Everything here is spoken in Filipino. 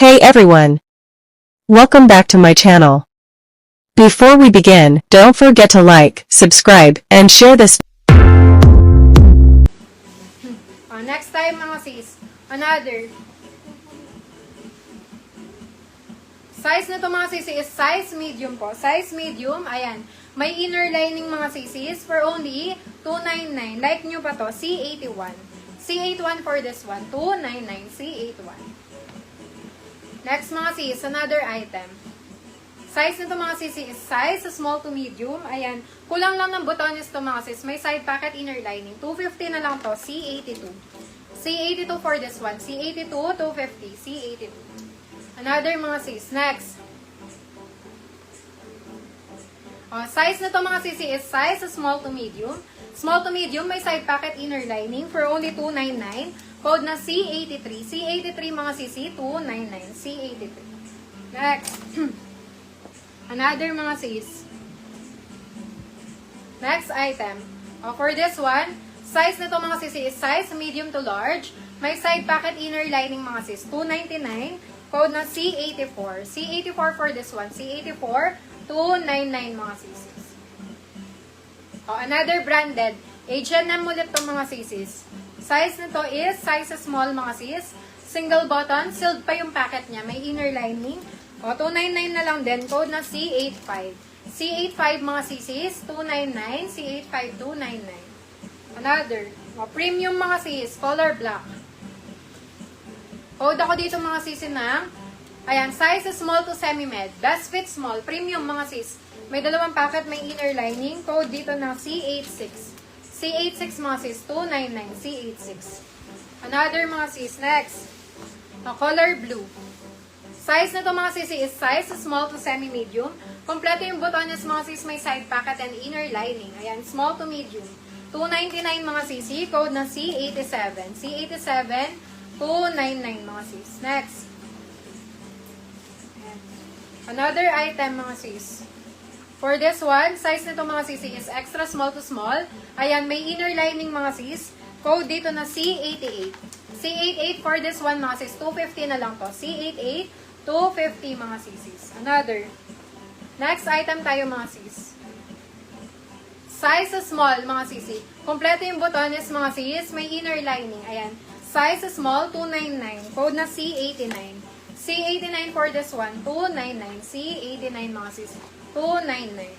Hey everyone! Welcome back to my channel. Before we begin, don't forget to like, subscribe, and share this. Next time mga sis, another. Size nito mga sisi is size medium po. Size medium, ayan. May inner lining mga sisis for only $299. Like nyo pa to, C81. C81 for this one, $299, C81. Next mga sis, another item. Size nito mga sisi is size small to medium. Ayan, kulang lang ng botones to mga sis. May side pocket inner lining. $250 na lang to, C82. C82 for this one, C82, $250, C82. Another mga sis. Next. Size nito mga sisi is size small to medium. Small to medium, may side pocket inner lining for only $299. Code na C83. C83 mga sisi, $299. C83. Next. Another mga sis. Next item. For this one, size nito mga sisi is size medium to large. May side pocket inner lining mga sis, $299. Code na C84. C84 for this one. C84, $299 mga sisis. Another branded. H&M ulit to mga sisis. Size nito is size small mga sis. Single button. Sealed pa yung packet niya. May inner lining. $299 na lang din. Code na C85. C85 mga sisis. $299. C85, $299. Another. Premium mga sis. Color black. Code ako dito mga sis na. Ayan. Size small to semi-med. Best fit small. Premium mga sis. May dalawang packet. May inner lining. Code dito na C86. C86 mga sis, $299, C86. Another mga sis, next. Color blue. Size na to mga sis is size small to semi-medium. Kompleto yung botones mga sis, may side pocket and inner lining. Ayan, small to medium. $299 mga sis, code na C87. C87, $299 mga sis. Next. Another item mga sis. For this one, size nito mga sisi is extra small to small. Ayan, may inner lining mga sis. Code dito na C88. C88 for this one mga sis, $250 na lang to. C88, $250 mga sisis. Another. Next item tayo mga sis. Size small mga sisi. Kompleto yung botones mga sis. May inner lining. Ayan. Size small, $299. Code na C89. C89 for this one, $299. C89 mga sis. $299.